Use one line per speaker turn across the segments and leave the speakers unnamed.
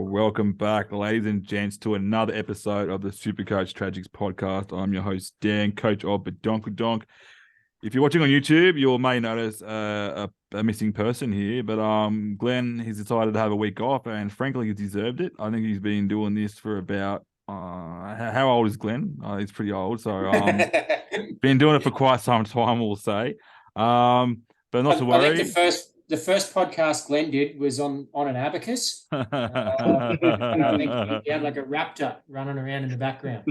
Welcome back, ladies and gents, to another episode of the Supercoach Tragics podcast. I'm your host, Dan, coach of Badonkadonk. If you're watching on YouTube, you may notice a missing person here, but Glenn, he's decided to have a week off, and frankly, he's deserved it. I think he's been doing this for about, how old is Glenn? He's pretty old, so been doing it for quite some time, we'll say. But not to worry.
I think the first podcast Glenn did was on an abacus. And I think he had like a raptor running around in the background.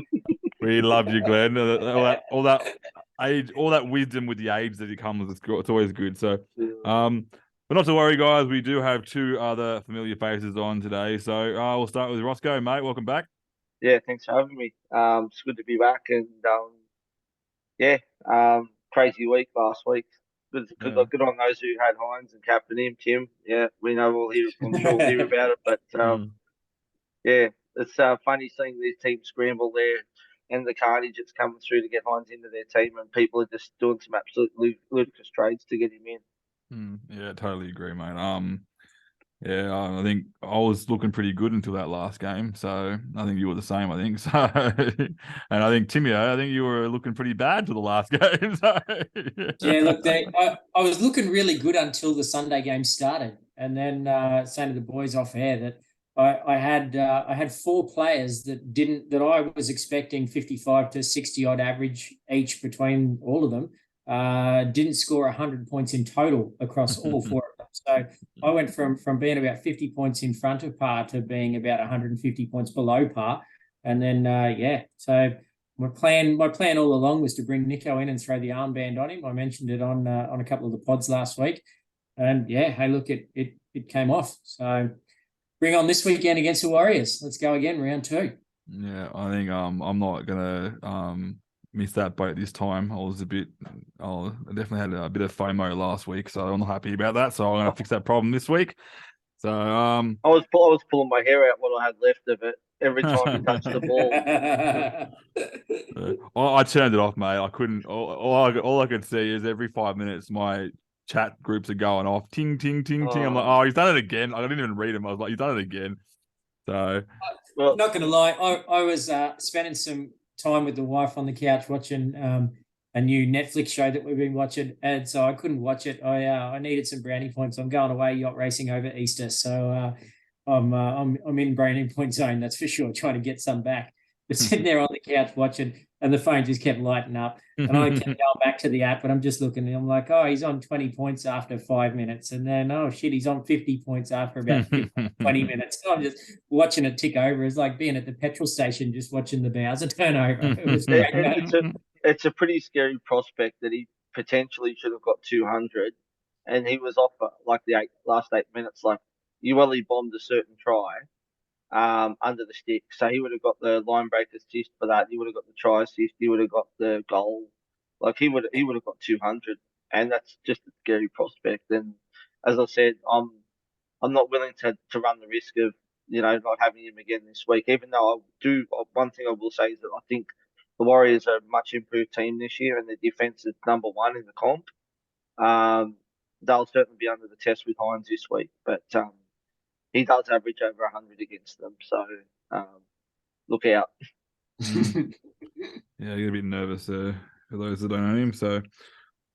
We love you, Glenn. All that age, all that wisdom with the age that he comes with, it's always good. So, but not to worry, guys. We do have two other familiar faces on today. So we'll start with Roscoe, mate. Welcome back.
Yeah, thanks for having me. It's good to be back, and crazy week last week. Good on those who had Hines and captain him, Tim. Yeah, we know we'll hear about it, but it's funny seeing these teams scramble there and the carnage that's coming through to get Hines into their team, and people are just doing some absolute ludicrous trades to get him in.
Yeah, totally agree, mate. I think I was looking pretty good until that last game, so I think you were the same. I think so, and I think Timio, I think you were looking pretty bad to the last game. So.
Yeah, look, I was looking really good until the Sunday game started, and then saying to the boys off air that I had four players that I was expecting 55 to 60 odd average each between all of them. Didn't score 100 points in total across all four of them. So I went from being about 50 points in front of par to being about 150 points below par. And then, so my plan all along was to bring Nico in and throw the armband on him. I mentioned it on a couple of the pods last week. And yeah, hey, look, it came off. So bring on this weekend against the Warriors. Let's go again, round 2.
Yeah, I think I'm not gonna miss that boat this time. I definitely had a bit of FOMO last week, so I'm not happy about that. So I'm gonna fix that problem this week. So
I was pulling my hair out what I had left of it every time he touched the
ball. I turned it off, mate. I couldn't. All I could see is every 5 minutes my chat groups are going off. Ting, ting, ting, ting. I'm like, oh, he's done it again. I didn't even read him. I was like, he's done it again. So,
well, not going to lie, I was spending some time with the wife on the couch watching a new Netflix show that we've been watching, and so I couldn't watch it. I needed some brownie points. I'm going away yacht racing over Easter, so I'm in brownie point zone. That's for sure. Trying to get some back. But sitting there on the couch watching, and the phone just kept lighting up. And I kept going back to the app, but I'm just looking, and I'm like, oh, he's on 20 points after 5 minutes. And then, oh, shit, he's on 50 points after about 20 minutes. So I'm just watching it tick over. It's like being at the petrol station, just watching the Bowser turn over. It was great.
It's a pretty scary prospect that he potentially should have got 200, and he was off for like the last 8 minutes. Like, you only bombed a certain try under the stick. So he would have got the line break assist for that. He would have got the try assist. He would have got the goal. Like, he would have got 200, and that's just a scary prospect. And as I said, I'm not willing to run the risk of not having him again this week. Even though I do, one thing I will say is that I think the Warriors are a much improved team this year, and their defense is number one in the comp. They'll certainly be under the test with Hines this week, but he does average over 100 against them, so look out.
Yeah, you're a bit nervous for those that don't know him. So,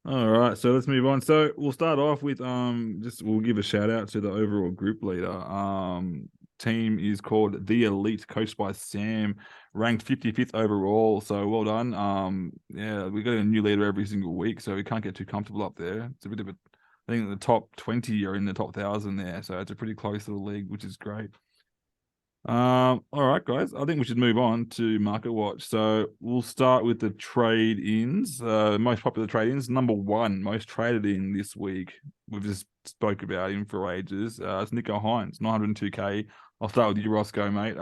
all right, so let's move on. So we'll start off with we'll give a shout out to the overall group leader. Team is called The Elite, coached by Sam, ranked 55th overall. So well done. We got a new leader every single week, so we can't get too comfortable up there. It's a bit of a I think the top 20 are in the top 1,000 there, so it's a pretty close little league, which is great. All right, guys, I think we should move on to Market Watch. So we'll start with the trade-ins, most popular trade-ins. Number 1, most traded in this week. We've just spoke about him for ages. It's Nico Hines, 902K. I'll start with you, Roscoe, mate.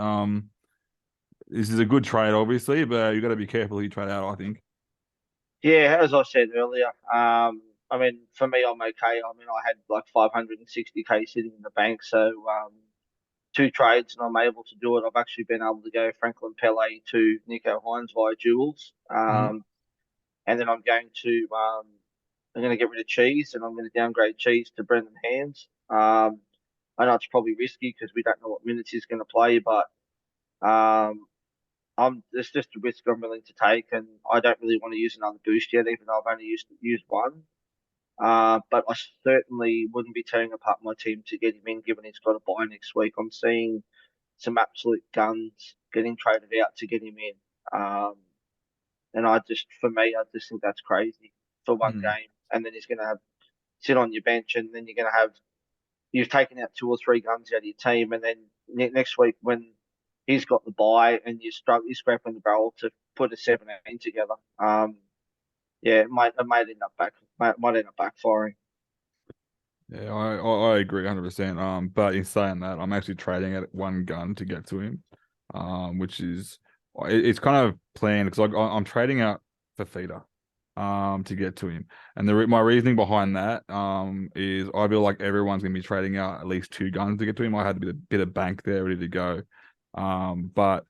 This is a good trade, obviously, but you've got to be careful who you trade out, I think.
Yeah, as I said earlier, I mean, for me, I'm okay. I mean, I had like 560K sitting in the bank, so 2 trades, and I'm able to do it. I've actually been able to go Franklin Pele to Nico Hines via duels, and then I'm going to get rid of Cheese, and I'm going to downgrade Cheese to Brendan Hands. I I know it's probably risky because we don't know what minutes he's going to play, but it's just a risk I'm willing to take, and I don't really want to use another boost yet, even though I've only used one. But I certainly wouldn't be tearing apart my team to get him in, given he's got a bye next week. I'm seeing some absolute guns getting traded out to get him in. And for me, I just think that's crazy for one game. And then he's going to have sit on your bench, and then you've taken out 2 or 3 guns out of your team, and then next week when he's got the bye and you're scraping the barrel to put a 17 together. It might end up backfiring.
Yeah, I agree 100%. But in saying that, I'm actually trading at 1 gun to get to him, which is it's kind of planned because I'm trading out Fifita, to get to him, and my reasoning behind that is I feel like everyone's gonna be trading out at least 2 guns to get to him. I had a bit of bank there ready to go, but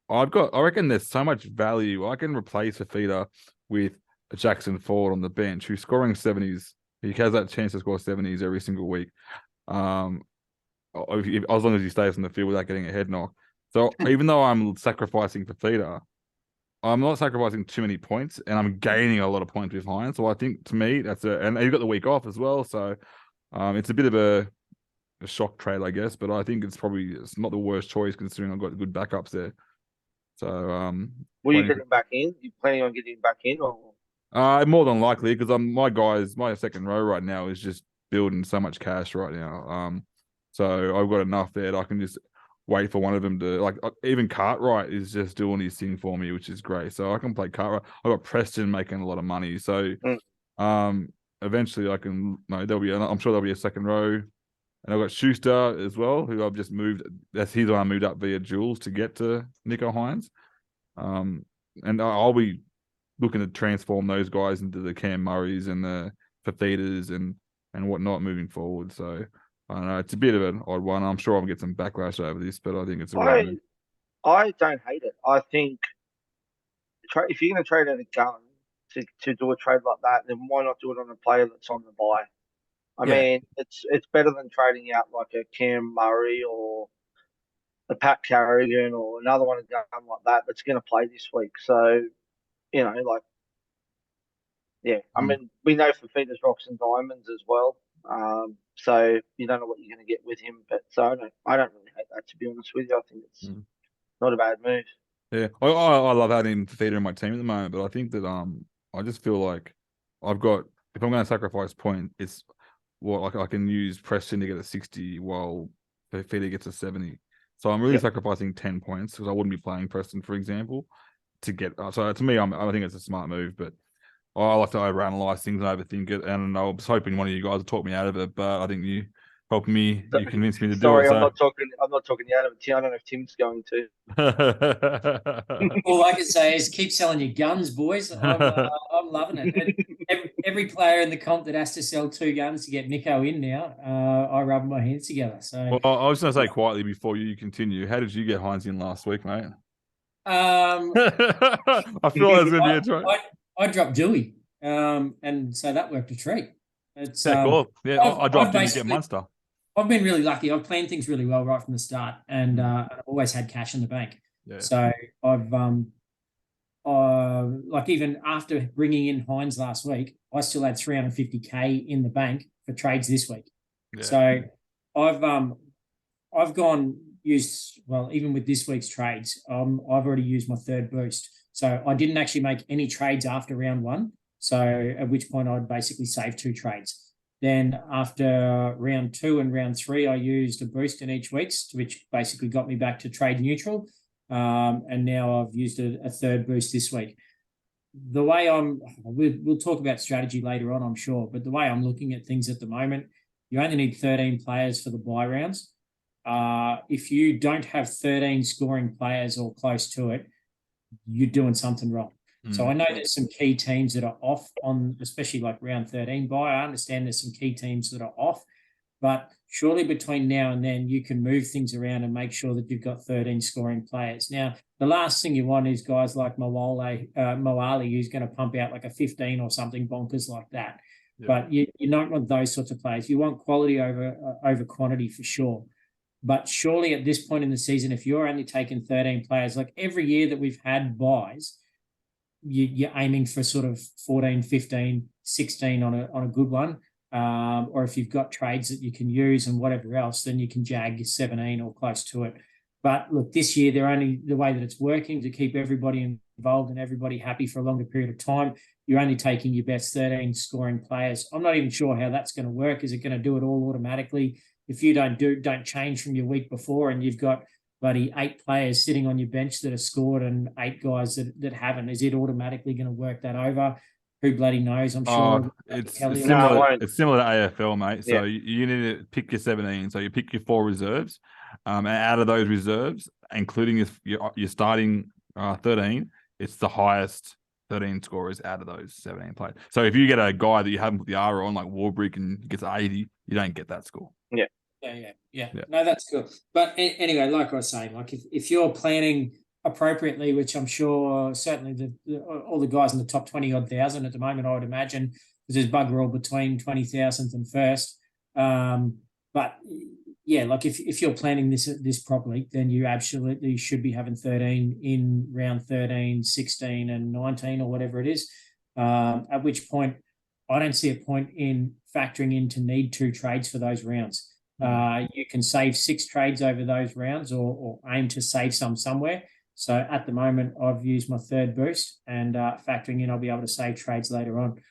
I reckon there's so much value. I can replace Fifita with a Jackson Ford on the bench who's scoring 70s. He has that chance to score 70s every single week, as long as he stays on the field without getting a head knock. So even though I'm sacrificing Fifita, I'm not sacrificing too many points, and I'm gaining a lot of points with Hines. So I think, to me, and you've got the week off as well. So it's a bit of a shock trade, I guess. But I think it's not the worst choice considering I've got good backups there. So
will you get him back in? You planning on getting him back in, or?
More than likely, because my second row right now is just building so much cash right now. So I've got enough there that I can just wait for one of them to, like, even Cartwright is just doing his thing for me, which is great. So I can play Cartwright. I've got Preston making a lot of money. So eventually I can, I'm sure there'll be a second row. And I've got Schuster as well, who I've just moved. He's the one I moved up via Jules to get to Nicho Hynes. And I'll be looking to transform those guys into the Cam Murrays and the Fifitas and whatnot moving forward. So I don't know, it's a bit of an odd one. I'm sure I'll get some backlash over this, but I think it's
I don't hate it. I think if you're going to trade out a gun to do a trade like that, then why not do it on a player that's on the bye? I mean, it's better than trading out like a Cam Murray or a Pat Carrigan or another one of gun like that that's going to play this week. So, I mean, we know Fifita's rocks and diamonds as well. So you don't know what you're going to get with him, but so I don't really hate that, to be honest with you. I think it's not a bad move.
Yeah, I love having Fifita in my team at the moment, but I think that I just feel like if I'm going to sacrifice point, it's I can use Preston to get a 60 while Fifita gets a 70. So I'm really sacrificing 10 points because I wouldn't be playing Preston, for example, to get. So to me, I think it's a smart move, but I like to overanalyze things and overthink it. And I was hoping one of you guys would talk me out of it, but I think you helped me. You convinced me to do it.
Sorry, I'm not talking you out of it. I don't know if Tim's going to.
All I can say is keep selling your guns, boys. I'm loving it. And every player in the comp that has to sell 2 guns to get Nicho in now, I rub my hands together. So,
well, I was going to say quietly before you continue, how did you get Hynes in last week, mate?
I
feel like there's going to be a try.
I dropped Dewey, and so that worked a treat. It's
cool. Yeah, I dropped Dewey to get Munster.
I've been really lucky. I've planned things really well right from the start, and I've always had cash in the bank. Yeah. So I've like even after bringing in Hynes last week, I still had 350K in the bank for trades this week. Yeah. So I've used even with this week's trades, I've already used my 3rd boost. So I didn't actually make any trades after round 1. So at which point I'd basically save 2 trades. Then after round 2 and round 3, I used a boost in each week's, which basically got me back to trade neutral. And now I've used a 3rd boost this week. The way we'll talk about strategy later on, I'm sure, but the way I'm looking at things at the moment, you only need 13 players for the bye rounds. If you don't have 13 scoring players or close to it, you're doing something wrong. So I know there's some key teams that are off on, especially like round 13 bye. I understand there's some key teams that are off, but surely between now and then you can move things around and make sure that you've got 13 scoring players. Now, the last thing you want is guys like Moali, who's going to pump out like a 15 or something bonkers like that.
Yeah.
But you don't want those sorts of players. You want quality over quantity for sure. But surely at this point in the season, if you're only taking 13 players, like every year that we've had buys, you're aiming for sort of 14, 15, 16 on a good one. Or if you've got trades that you can use and whatever else, then you can jag your 17 or close to it. But look, this year, they're only the way that it's working to keep everybody involved and everybody happy for a longer period of time. You're only taking your best 13 scoring players. I'm not even sure how that's going to work. Is it going to do it all automatically? If you don't change from your week before and you've got bloody 8 players sitting on your bench that have scored and 8 guys that haven't, is it automatically going to work that over? Who bloody knows? I'm sure.
It's
No, it
similar.
won't.
It's similar to AFL, mate. So
Yeah.
you need to pick your 17. So you pick your 4 reserves, and out of those reserves, including your starting 13, it's the highest 13 scorers out of those 17 players. So if you get a guy that you haven't put the R on, like Warbrick, and gets 80, you don't get that score.
Yeah. No, that's cool. But anyway, like I was saying, like if you're planning appropriately, which I'm sure certainly all the guys in the top 20 odd thousand at the moment, I would imagine, because there's bugger all between 20,000th and first. But yeah, like if you're planning this properly, then you absolutely should be having 13 in round 13, 16, and 19 or whatever it is. At which point, I don't see a point in factoring in to need 2 trades for those rounds. You can save 6 trades over those rounds or aim to save some somewhere. So at the moment, I've used my 3rd boost and factoring in, I'll be able to save trades later on.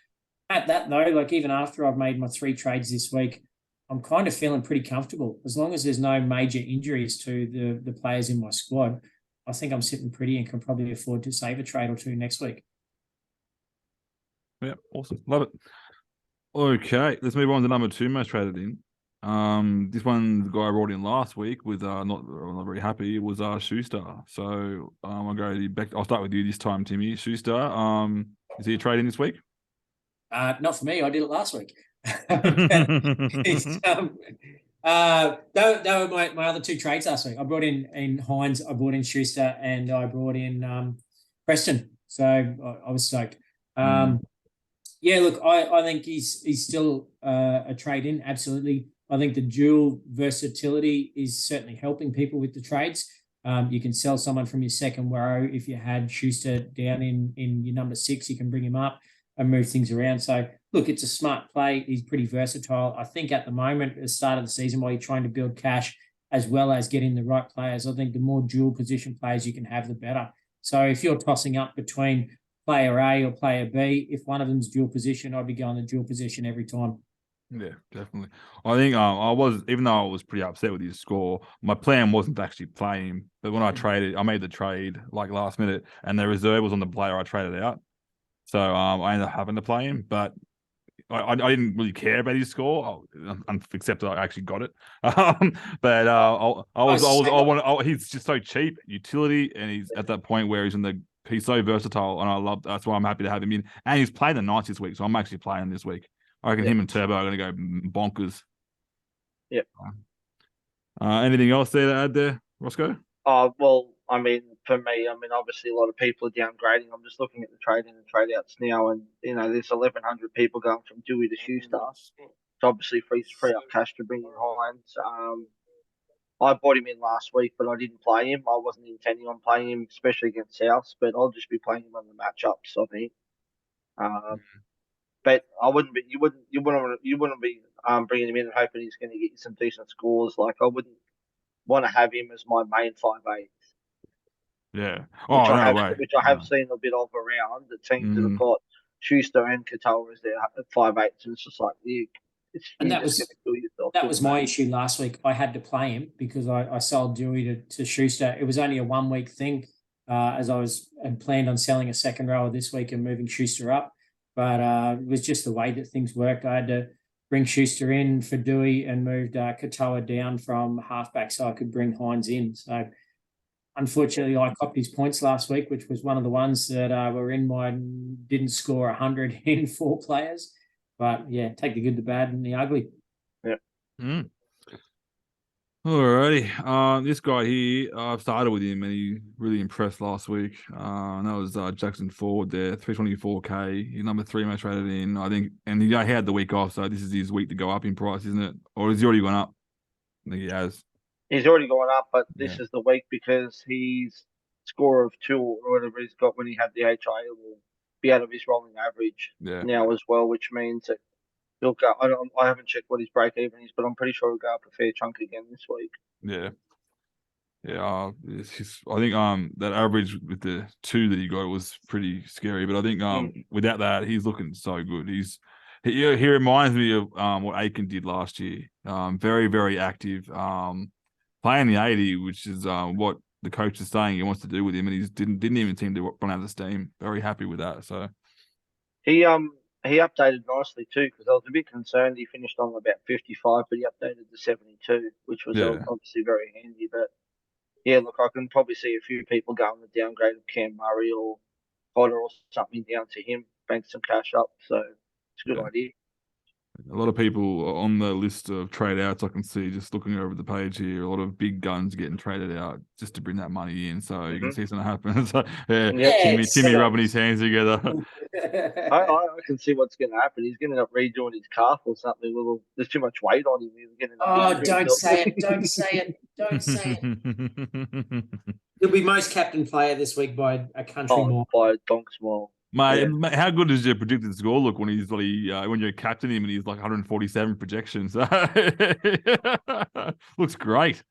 At that though, like even after I've made my 3 trades this week, I'm kind of feeling pretty comfortable. As long as there's no major injuries to the players in my squad, I think I'm sitting pretty and can probably afford to save a trade or 2 next week.
Yeah, awesome. Love it. Okay, let's move on to number 2 most traded in. This one, the guy I brought in last week with not very happy, was Schuster. So I'll go back. I'll start with you this time, Timmy. Schuster. Is he a trade in this week?
Not for me. I did it last week. They were my other 2 trades last week. I brought in Hines, I brought in Schuster, and I brought in Preston. So I was stoked. Yeah, look, I think he's still a trade in. Absolutely. I think the dual versatility is certainly helping people with the trades. You can sell someone from your second row. If you had Schuster down in your number 6, you can bring him up and move things around. So look, it's a smart play. He's pretty versatile. I think at the moment, at the start of the season, while you're trying to build cash as well as getting the right players, I think the more dual position players you can have, the better. So if you're tossing up between player A or player B, if one of them's dual position, I'd be going the dual position every time.
Yeah, definitely. I think I was, even though I was pretty upset with his score, my plan wasn't to actually play him. But when I made the trade like last minute, and the reserve was on the player I traded out. So I ended up having to play him, but I didn't really care about his score, except that I actually got it. But he's just so cheap, utility, and he's at that point where he's so versatile, and that's why I'm happy to have him in. And he's playing the Knights this week, so I'm actually playing him this week. I reckon him and Turbo are going to go bonkers.
Yep.
Anything else there to add there, Roscoe?
Well, I mean, for me, obviously a lot of people are downgrading. I'm just looking at the trade in and trade outs now, and there's 1,100 people going from Dewey to Schuster. So obviously free up cash to bring in Hines. I bought him in last week, but I didn't play him. I wasn't intending on playing him, especially against South, but I'll just be playing him on the matchups, I think. But I wouldn't be. You wouldn't be bringing him in and hoping he's going to get you some decent scores. Like I wouldn't want to have him as my main 5'8".
Yeah.
Which I have seen a bit of around the teams that have got Schuster and Katoa as their 5'8s, and it's just like that
was my issue last week. I had to play him because I sold Dewey to Schuster. It was only a 1 week thing, as I had planned on selling a second rower this week and moving Schuster up. But it was just the way that things worked. I had to bring Schuster in for Dewey and moved Katoa down from halfback so I could bring Hines in. So unfortunately, I copped his points last week, which was one of the ones that were in didn't score 100 in 4 players. But yeah, take the good, the bad, and the ugly.
Yeah.
Alrighty. This guy here, I've started with him and he really impressed last week. And that was Jackson Ford there, 324k. He's number 3 most rated in, I think, and he had the week off, so this is his week to go up in price, isn't it? Or has he already gone up? I think he has.
He's already gone up, but this
Yeah.
is the week because his score of 2 or whatever he's got when he had the HIA will be out of his rolling average
Yeah.
now as well, which means that he'll go. I haven't checked what his break even is, but I'm pretty sure he'll go up a fair chunk again this week.
Yeah. Yeah, I think that average with the 2 that he got was pretty scary, but I think without that he's looking so good. He reminds me of what Aiken did last year. Very, very active. Playing the 80, which is what the coach is saying he wants to do with him, and he didn't even seem to run out of steam. Very happy with that. So
He updated nicely too because I was a bit concerned. He finished on about 55, but he updated to 72, which was
yeah.
obviously very handy. But yeah, look, I can probably see a few people going the downgrade of Cam Murray or Potter or something down to him, bank some cash up. So it's a good
Yeah.
idea.
A lot of people are on the list of trade outs. I can see just looking over the page here, a lot of big guns getting traded out just to bring that money in. So you can see something happen. So yeah, Timmy rubbing his hands together.
I can see what's going to happen. He's going to end up redoing his calf or something. There's too much weight on him. He's getting
don't say it. Don't say it. Don't say it. He'll be most captain player this week by a country more.
By donks more.
Mate, how good does your predicted score look when he's when you're captain him and he's like 147 projections? Looks great.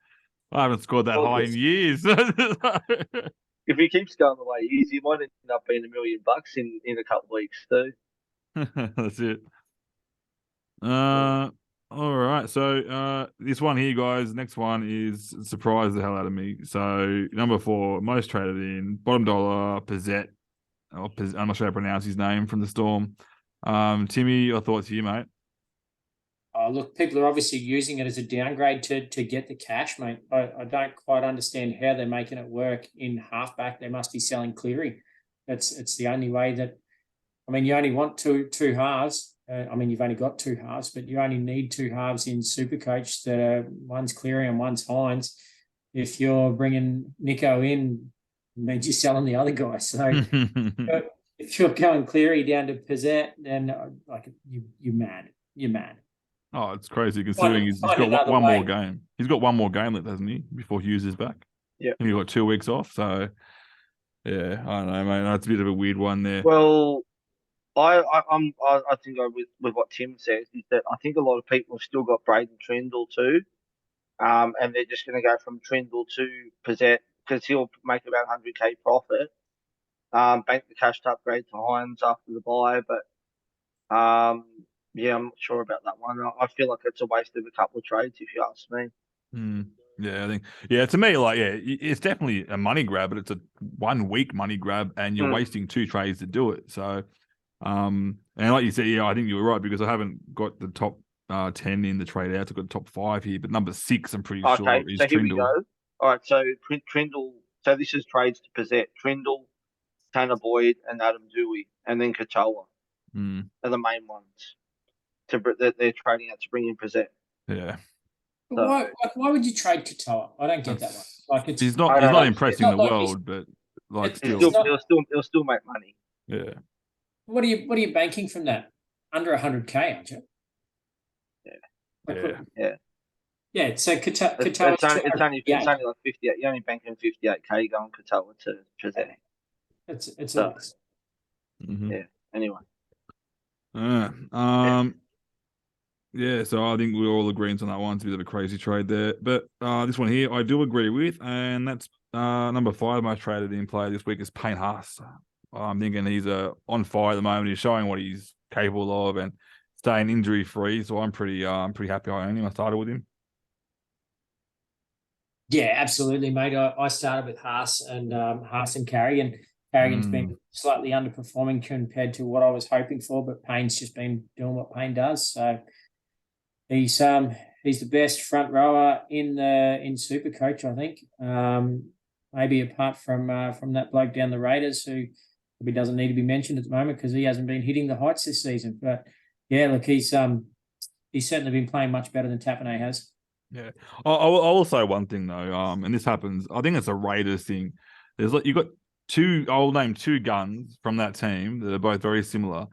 I haven't scored that high in years.
If he keeps going the way he is, he might end up being $1 million in a couple of weeks too.
That's it. All right. So this one here, guys. Next one is surprised the hell out of me. So number 4, most traded in, bottom dollar, Pizzette. I'm not sure how to pronounce his name from the Storm. Timmy, your thoughts here, mate?
Oh, look, people are obviously using it as a downgrade to get the cash, mate. I don't quite understand how they're making it work in halfback. They must be selling Cleary. It's the only way that. I mean, you only want two halves. You've only got 2 halves, but you only need 2 halves in Supercoach that are one's Cleary and one's Hines. If you're bringing Nico in, it means you're selling the other guy. So if you're going Cleary down to Pizzette, then you're mad. You're mad.
Oh, it's crazy considering he's got one more game. He's got one more game left, hasn't he? Before Hughes is back.
Yeah.
And he's got 2 weeks off. So yeah, I don't know, mate. That's a bit of a weird one there.
Well, I think with what Tim says is that I think a lot of people have still got Braden Trindle too, and they're just going to go from Trindle to Pizzette because he'll make about 100k profit. Bank the cash to upgrade to Hines after the buy, but yeah, I'm not sure about that one. I feel like it's a waste of a couple of trades if you ask me.
Yeah, I think to me, it's definitely a money grab, but it's a 1 week money grab, and you're wasting 2 trades to do it. So, and like you said, I think you were right because I haven't got the top 10 in the trade outs. I've got the top 5 here, but number 6, I'm pretty sure is
so here
Trindle.
we go. All right, so Trindle. So this is trades to Pizzette. Trindle, Tanner Boyd, and Adam Dewey, and then Katoa are the main ones that they're trading out to bring in Pizzette.
Yeah.
So, why would you trade Katoa? I don't get that one.
He's not impressing the world, but
he'll still make money.
Yeah.
What are you banking from that? Under 100k, aren't you?
Yeah.
Yeah. So Katoa.
It's only like 58. You're only banking 58k going Katoa to Pizzette.
It's nice.
Yeah. Anyway.
Yeah, so I think we're all agreeing on that one. It's a bit of a crazy trade there. But this one here, I do agree with, and that's number 5 most traded in player this week is Payne Haas. I'm thinking he's on fire at the moment. He's showing what he's capable of and staying injury free. So I'm pretty happy I own him. I started with him.
Yeah, absolutely, mate. I started with Haas and Carrigan. Carrigan's been slightly underperforming compared to what I was hoping for, but Payne's just been doing what Payne does. So he's the best front rower in Supercoach, I think. Maybe apart from that bloke down the Raiders who probably doesn't need to be mentioned at the moment because he hasn't been hitting the heights this season. But yeah, look, he's certainly been playing much better than Tapine has.
Yeah, I will say one thing though. And this happens. I think it's a Raiders thing. There's like you got two. I'll name two guns from that team that are both very similar,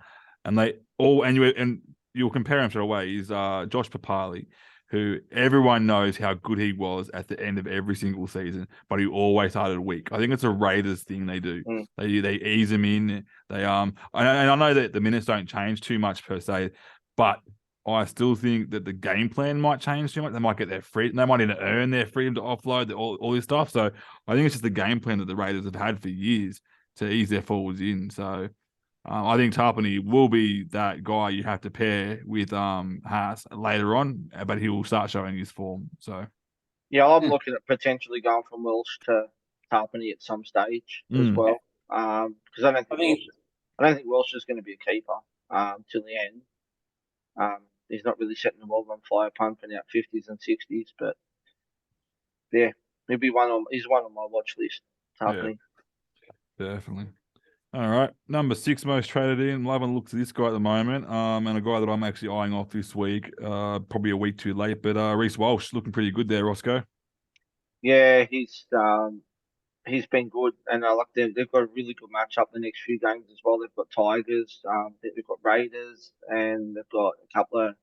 and they all and you'll compare them straight away. Is Josh Papali, who everyone knows how good he was at the end of every single season, but he always started weak. I think it's a Raiders thing they do.
Mm.
They ease him in. And I know that the minutes don't change too much per se, but I still think that the game plan might change too much. They might get their free. They might need to earn their freedom to offload all this stuff. So I think it's just the game plan that the Raiders have had for years to ease their forwards in. So I think Tarpany will be that guy you have to pair with Haas later on, but he will start showing his form. So
Yeah, I'm looking at potentially going from Welsh to Tarpany at some stage as well. Because I don't think Welsh is going to be a keeper till the end. He's not really setting the world on fire, pumping out 50s and 60s, but yeah, he's one on my watch list. Tarpany.
Yeah, definitely. All right, number 6 most traded in. I'm having a look at this guy at the moment, and a guy that I'm actually eyeing off this week. Probably a week too late, but Reece Walsh looking pretty good there, Roscoe.
Yeah, he's been good, and I like them. They've got a really good matchup the next few games as well. They've got Tigers, they've got Raiders, and they've got a couple of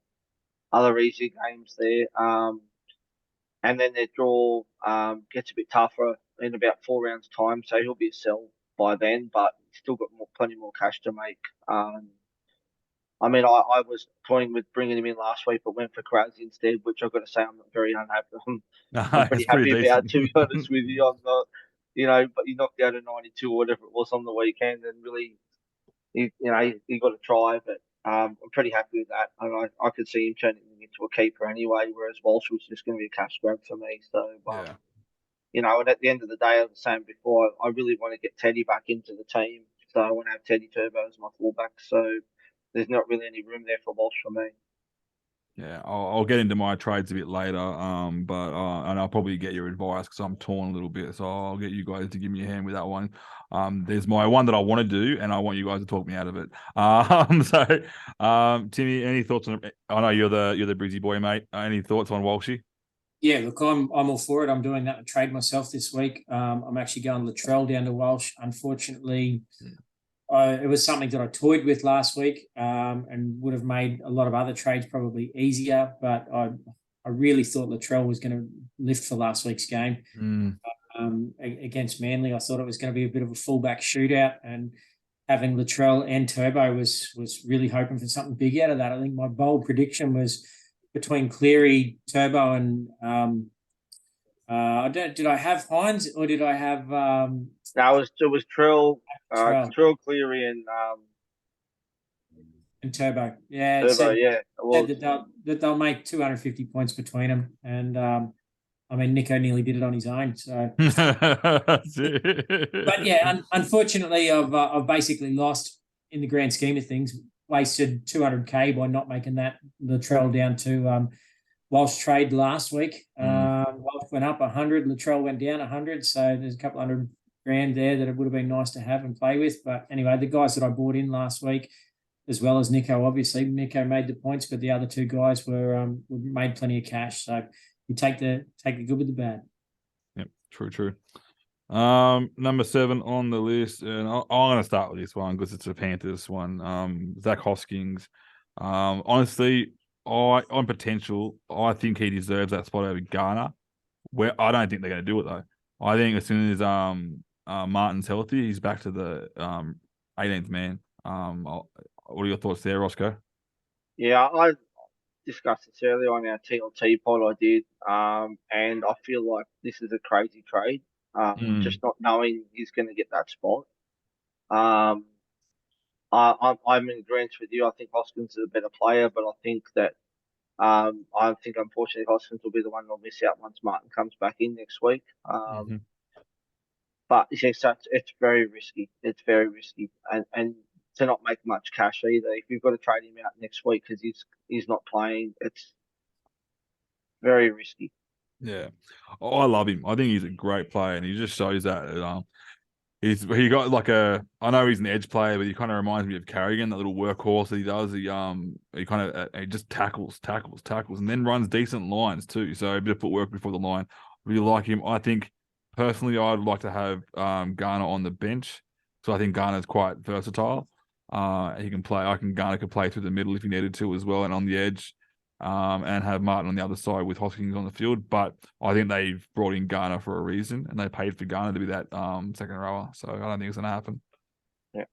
other easy games there. And then their draw gets a bit tougher in about 4 rounds' time, so he'll be a sell by then, but he's still got plenty more cash to make. I mean, I was toying with bringing him in last week, but went for Kraz instead, which I've got to say I'm not very unhappy. I'm pretty
It's pretty
happy about,
decent.
to be honest with you. I'm not, but he knocked out a 92 or whatever it was on the weekend, and really, he got a try, but I'm pretty happy with that. And I could see him turning into a keeper anyway, whereas Walsh was just going to be a cash grab for me. So,
Yeah.
and at the end of the day, I was saying before, I really want to get Teddy back into the team. So I want to have Teddy Turbo as my fullback. So there's not really any room there for Walsh for me.
Yeah, I'll get into my trades a bit later, but and I'll probably get your advice because I'm torn a little bit. So I'll get you guys to give me a hand with that one. There's my one that I want to do, and I want you guys to talk me out of it. Timmy, any thoughts on? I know you're the Brizzy boy, mate. Any thoughts on Walshy?
Yeah, look, I'm all for it. I'm doing that trade myself this week. I'm actually going Latrell down to Welsh. Unfortunately, it was something that I toyed with last week and would have made a lot of other trades probably easier. But I really thought Latrell was going to lift for last week's game against Manly. I thought it was going to be a bit of a fullback shootout, and having Latrell and Turbo was really hoping for something big out of that. I think my bold prediction was between Cleary, Turbo, and did I have Hines or did I have
No, it was Trill,
Trell
Cleary,
and Turbo? Yeah,
Turbo.
it said
That
they'll make 250 points between them, and I mean Nico nearly did it on his own. So, but yeah, unfortunately, I've basically lost in the grand scheme of things. Wasted 200K by not making the trail down to Walsh trade last week. Walsh went up 100, Latrell went down 100, so there's a couple $100 grand there that it would have been nice to have and play with. But anyway, the guys that I bought in last week, as well as Nico, obviously Nico made the points, but the other two guys were made plenty of cash. So you take the good with the bad.
Yep, true. Number 7 on the list, and I'm going to start with this one because it's a Panthers one. Zach Hoskins. Honestly, on potential, I think he deserves that spot over Garner. Where I don't think they're going to do it though. I think as soon as Martin's healthy, he's back to the 18th man. What are your thoughts there, Roscoe?
Yeah, I discussed this earlier on our TLT pod. I did, and I feel like this is a crazy trade. Just not knowing he's going to get that spot. I'm in agreement with you. I think Hoskins is a better player, but I think that I think unfortunately Hoskins will be the one that'll miss out once Martin comes back in next week. But yeah, so it's very risky. It's very risky, and to not make much cash either. If you've got to trade him out next week because he's not playing, it's very risky.
Yeah, I love him. I think he's a great player, and he just shows that he got like I know he's an edge player, but he kind of reminds me of Carrigan, that little workhorse that he does. He kind of he just tackles, and then runs decent lines too. So a bit of footwork before the line. Really like him. I think personally, I'd like to have Garner on the bench. So I think Garner's quite versatile. He can play. Garner could play through the middle if he needed to as well, and on the edge. And have Martin on the other side with Hoskins on the field. But I think they've brought in Garner for a reason, and they paid for Garner to be that second rower. So I don't think it's going to happen.
Yeah.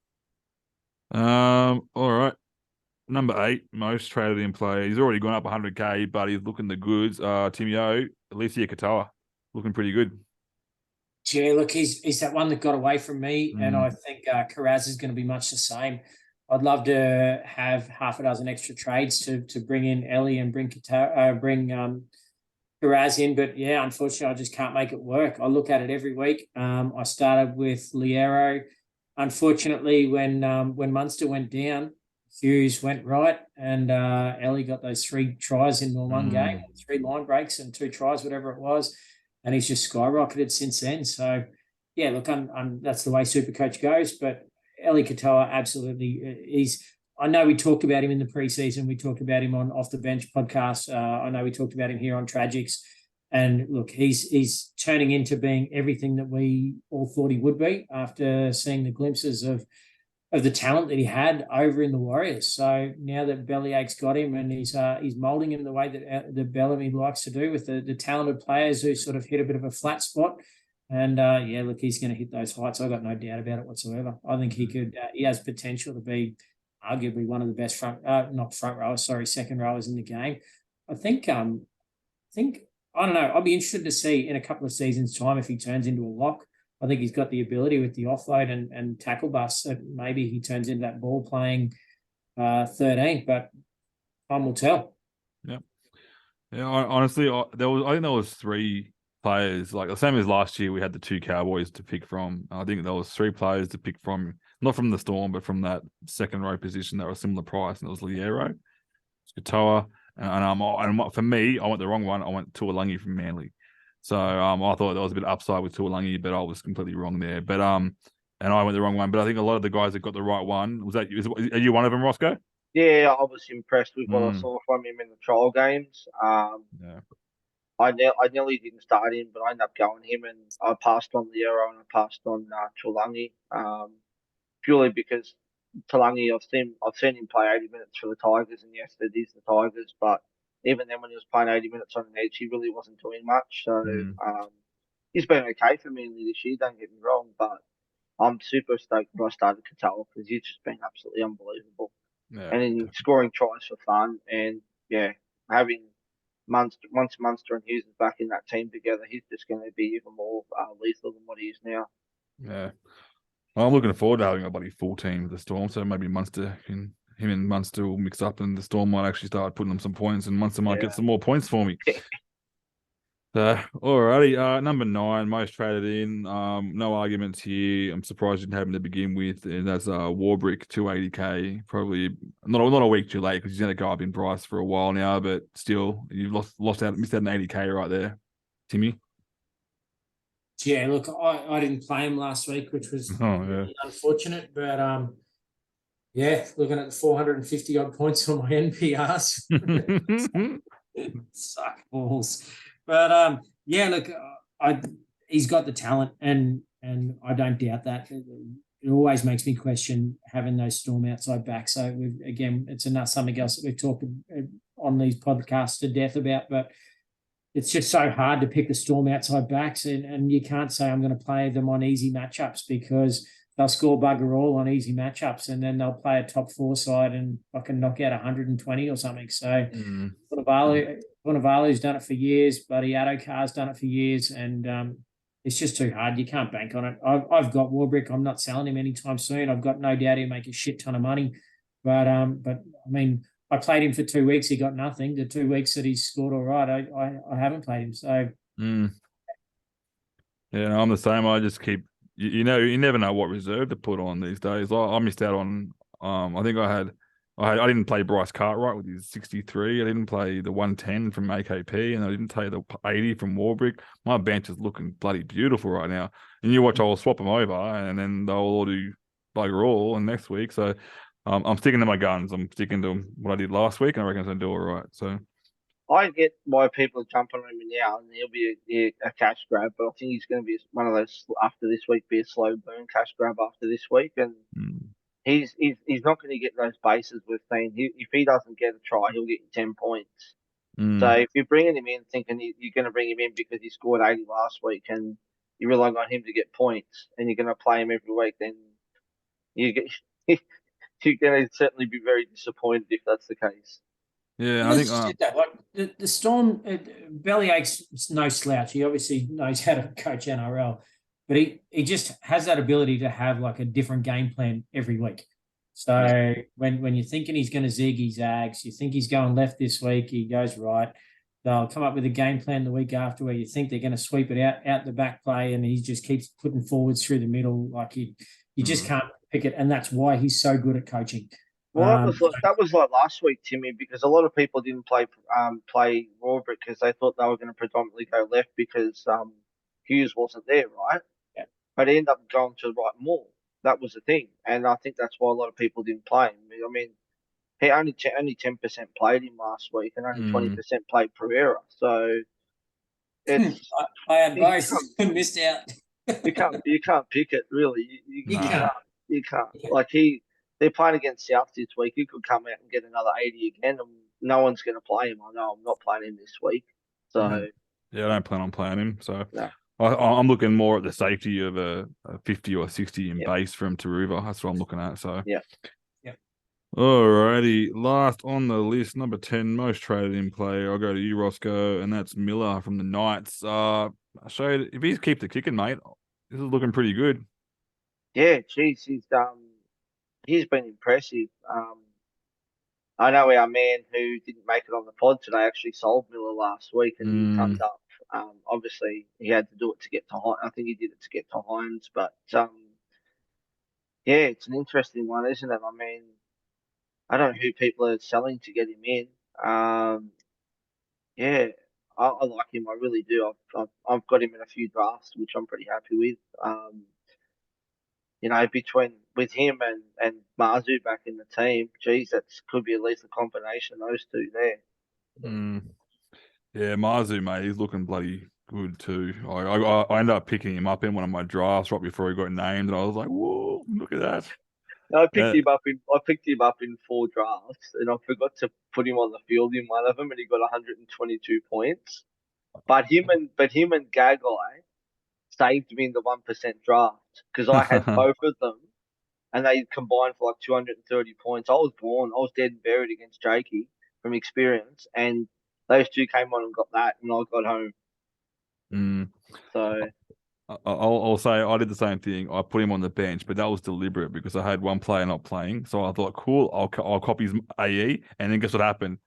All right. Number 8, most traded in play. He's already gone up 100K, but he's looking the goods. Tim O, Alicia Katoa, looking pretty good.
Yeah, look, he's that one that got away from me, and I think Carraz is going to be much the same. I'd love to have half a dozen extra trades to bring in Ellie and bring Carraz in, but yeah, unfortunately, I just can't make it work. I look at it every week. I started with Liero. Unfortunately, when Munster went down, Hughes went right, and Ellie got those 3 tries in one game, 3 line breaks and 2 tries, whatever it was, and he's just skyrocketed since then. So yeah, look, that's the way Supercoach goes, but Eli Katoa, absolutely. I know we talked about him in the preseason. We talked about him on Off the Bench podcast. I know we talked about him here on Tragics. And look, he's turning into being everything that we all thought he would be after seeing the glimpses of the talent that he had over in the Warriors. So now that Bellyache's got him, and he's moulding him the way that Bellamy likes to do, with the talented players who sort of hit a bit of a flat spot. And yeah, look, he's going to hit those heights. I've got no doubt about it whatsoever. I think he could. He has potential to be arguably one of the best second rowers in the game. I think. I don't know. I'll be interested to see in a couple of seasons' time if he turns into a lock. I think he's got the ability with the offload and tackle bust that maybe he turns into that ball playing 13. But time will tell.
Yeah. Honestly, I think there was 3 players, like the same as last year. We had the 2 Cowboys to pick from. I think there was 3 players to pick from, not from the Storm, but from that second row position that were a similar price, and it was Liero, Katoa, and for me, I went the wrong one. I went Tuolangi from Manly. So I thought there was a bit of upside with Tuolangi, but I was completely wrong there. But and I went the wrong one. But I think a lot of the guys that got the right one, are you one of them, Roscoe?
Yeah, I was impressed with what I saw from him in the trial games.
Yeah.
I nearly didn't start him, but I ended up going him, and I passed on Liero and I passed on Tuolangi, purely because Tuolangi, I've seen him play 80 minutes for the Tigers, and yes, it is the Tigers, but even then when he was playing 80 minutes on an edge, he really wasn't doing much. So he's been okay for me this year, don't get me wrong, but I'm super stoked when I started Katoa because he's just been absolutely unbelievable.
Yeah.
And in scoring tries for fun, and yeah, having once Munster and Hughes is back in that team together, he's just going to be even more lethal than what he is now.
Yeah. Well, I'm looking forward to having a bloody full team with the Storm, so maybe him and Munster will mix up, and the Storm might actually start putting them some points, and Munster might get some more points for me. Alrighty, number 9, most traded in. No arguments here. I'm surprised you didn't have him to begin with, and that's Warbrick, 280K. Probably not a week too late because he's going to go up in price for a while now, but still, you've missed out on 80K right there, Timmy.
Yeah, look, I didn't play him last week, which was really unfortunate, but yeah, looking at the 450 odd points on my NPRs, suck balls. But yeah, look, he's got the talent, and I don't doubt that. It always makes me question having those Storm outside back. So it's something else that we've talked on these podcasts to death about, but it's just so hard to pick the Storm outside backs, and you can't say I'm going to play them on easy matchups because they'll score bugger all on easy matchups, and then they'll play a top 4 side and fucking knock out 120 or something. So Vunivalu's done it for years. Bloody Addo-Carr's done it for years, and it's just too hard. You can't bank on it. I've got Warbrick. I'm not selling him anytime soon. I've got no doubt he'll make a shit ton of money. But I mean, I played him for 2 weeks. He got nothing. The 2 weeks that he's scored all right, I haven't played him. So
yeah, no, I'm the same. I just keep you never know what reserve to put on these days. I missed out on I think I had I didn't play Bryce Cartwright with his 63. I didn't play the 110 from AKP, and I didn't play the 80 from Warbrick. My bench is looking bloody beautiful right now. And you watch, I'll swap them over, and then they'll all do bugger all and next week. So I'm sticking to my guns. I'm sticking to what I did last week, and I reckon I'm going to do all right. So
I get why people are jumping on him now, and he'll be a cash grab. But I think he's going to be one of those after this week, be a slow burn cash grab after this week, and he's not going to get those bases we've seen. If he doesn't get a try, he'll get 10 points. So if you're bringing him in thinking you're going to bring him in because he scored 80 last week, and you're relying on him to get points, and you're going to play him every week, then you get you're going to certainly be very disappointed if that's the case.
Yeah, I think
that. Like the Storm, Bellyache's no slouch. He obviously knows how to coach NRL, but he just has that ability to have like a different game plan every week. So when you're thinking he's going to zig, he zags. You think he's going left this week, he goes right. They'll come up with a game plan the week after where you think they're going to sweep it out the back play, and he just keeps putting forwards through the middle. Like you just can't pick it, and that's why he's so good at coaching.
Well, that was like last week, Timmy, because a lot of people didn't play Warbrick because they thought they were going to predominantly go left because Hughes wasn't there, right?
Yeah.
But he ended up going to the right more. That was the thing, and I think that's why a lot of people didn't play him. I mean, he only 10% played him last week, and only 20% played Pereira. So it's
I had both missed out.
you can't pick it really. You
can't.
Like they're playing against South this week. He could come out and get another 80 again, and no one's going to play him. I know I'm not playing him this week. So
yeah, I don't plan on playing him. So
no.
I'm looking more at the safety of a 50 or 60 in base from Taruva. That's what I'm looking at. So
yeah.
Alrighty, last on the list, number 10, most traded in player. I'll go to you, Roscoe, and that's Miller from the Knights. Shade, if he's keep the kicking, mate, this is looking pretty good.
Yeah, geez, he's been impressive. I know our man who didn't make it on the pod today actually sold Miller last week, and he comes up. Obviously, he had to do it to get to Hines. I think he did it to get to Hines, but yeah, it's an interesting one, isn't it? I mean, I don't know who people are selling to get him in. Yeah, I like him. I really do. I've got him in a few drafts, which I'm pretty happy with. You know, with him and Marzu back in the team, geez, that could be at least a combination of those two there.
Yeah, Marzu, mate, he's looking bloody good too. I ended up picking him up in one of my drafts right before he got named, and I was like, "Whoa, look at that!"
I picked him up in 4 drafts, and I forgot to put him on the field in one of them, and he got 122 points. But him and Gagai saved me in the 1% draft because I had both of them, and they combined for like 230 points. I was dead and buried against Jakey from experience, and those two came on and got that, and I got home. So
I'll say I did the same thing. I put him on the bench, but that was deliberate because I had one player not playing. So I thought, cool, I'll copy his AE, and then guess what happened?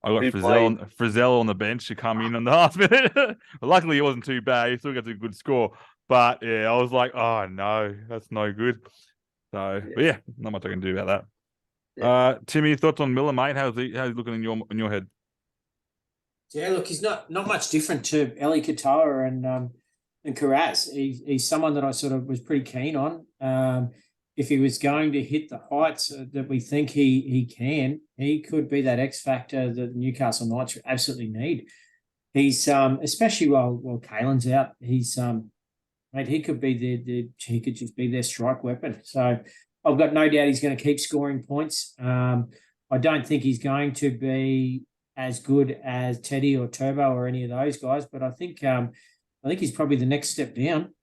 I got Frizzell on the bench to come in on the last minute. Luckily, it wasn't too bad. He still gets a good score. But yeah, I was like, oh no, that's no good. So, but yeah, not much I can do about that. Yeah. Timmy, thoughts on Miller, mate? How's he looking in your head?
Yeah, look, he's not much different to Eli Katoa and Karaz. He's someone that I sort of was pretty keen on. If he was going to hit the heights that we think he can, he could be that X factor that Newcastle Knights absolutely need. He's especially while Kalen's out, he's mate, he could be he could just be their strike weapon. So I've got no doubt he's going to keep scoring points. I don't think he's going to be as good as Teddy or Turbo or any of those guys, but I think he's probably the next step down.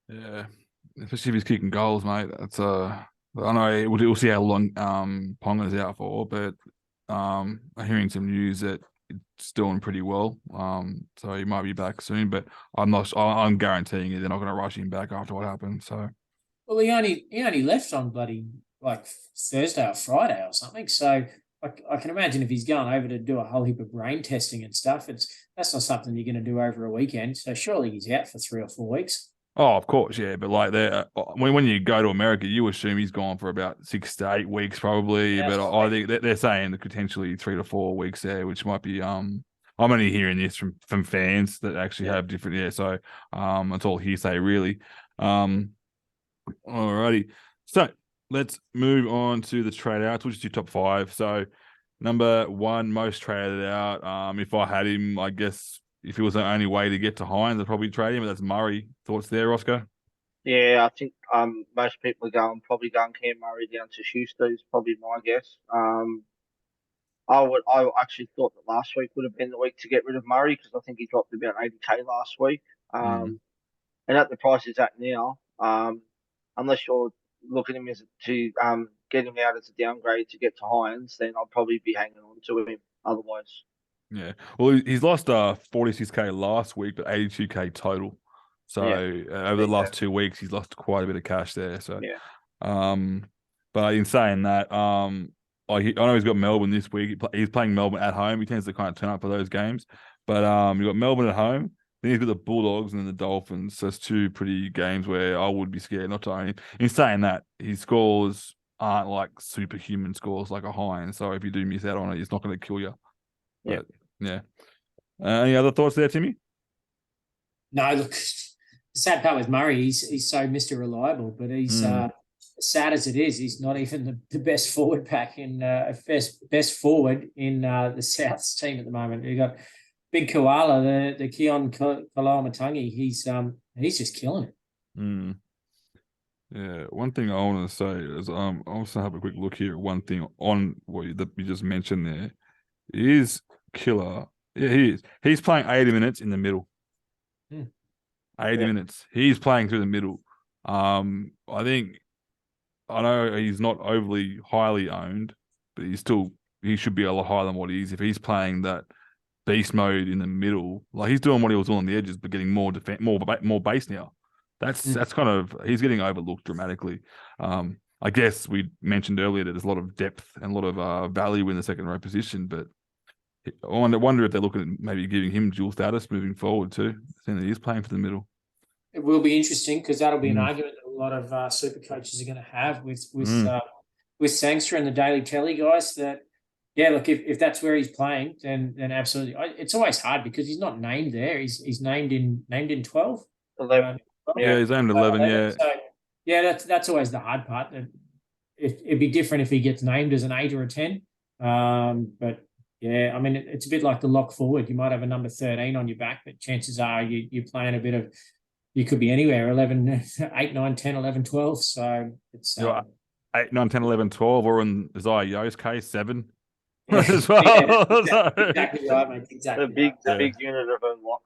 Yeah, especially if he's kicking goals, mate. That's I don't know. We'll see how long Ponga's out for, but I'm hearing some news that it's doing pretty well. So he might be back soon, but I'm guaranteeing you they're not going to rush him back after what happened. So,
well, he only left on bloody like Thursday or Friday or something. So I can imagine if he's going over to do a whole heap of brain testing and stuff, that's not something you're going to do over a weekend. So surely he's out for 3 or 4 weeks.
Oh, of course, yeah. But like, when you go to America, you assume he's gone for about 6 to 8 weeks, probably. But I think they're saying that potentially 3 to 4 weeks there, which might be. I'm only hearing this from fans that actually have different. Yeah, so it's all hearsay, really. Alrighty. So let's move on to the trade outs, which is your top 5. So number 1, most traded out. If I had him, I guess if it was the only way to get to Hines, I'd probably trade him. But that's Murray. Thoughts there, Roscoe?
Yeah, I think most people are probably going Cam Murray down to Schuster is probably my guess. I actually thought that last week would have been the week to get rid of Murray because I think he dropped about 80K last week. And at the price he's at now, unless you're looking at him as to get him out as a downgrade to get to Hines, then I'll probably be hanging on to him otherwise.
Yeah. Well, he's lost 46K last week, but 82K total. So over the last 2 weeks, he's lost quite a bit of cash there. So but in saying that, I know he's got Melbourne this week. He's playing Melbourne at home. He tends to kind of turn up for those games. But you've got Melbourne at home. Then he's got the Bulldogs and then the Dolphins. So it's 2 pretty games where I would be scared not to own him. In saying that, his scores aren't like superhuman scores like a Hines. So if you do miss out on it, it's not going to kill you. But, yeah. Any other thoughts there, Timmy?
No, look, the sad part with Murray, he's so Mr. Reliable, but he's sad as it is, he's not even the best forward pack in best forward in the South's team at the moment. You got Big Koala, the Keon Kalamatangi. He's just killing it.
Yeah, one thing I want to say is I also have a quick look here at one thing on what you just mentioned there. He is killer. Yeah, he is. He's playing 80 minutes in the middle. 80 minutes. He's playing through the middle. I know he's not overly highly owned, but he should be a lot higher than what he is. If he's playing that beast mode in the middle, like he's doing what he was doing on the edges, but getting more base now. That's kind of, he's getting overlooked dramatically. I guess we mentioned earlier that there's a lot of depth and a lot of value in the second row position, but I wonder if they're looking at maybe giving him dual status moving forward too, seeing that he's playing for the middle.
It will be interesting because that'll be an argument that a lot of super coaches are going to have with Sangster and the Daily Telly guys. That look, if that's where he's playing, then absolutely. It's always hard because he's not named there. He's named in 12.
11.
He's named 11.
So that's always the hard part. It'd be different if he gets named as an 8 or a 10. But yeah, I mean, it's a bit like the lock forward. You might have a number 13 on your back, but chances are you're playing a bit of. You could be anywhere, 11, 8, 9, 10, 11, 12. So it's
8, 9, 10, 11, 12, or in Isaiah Yo's case, 7 as well.
Exactly right, mate. Exactly.
The big unit of unlock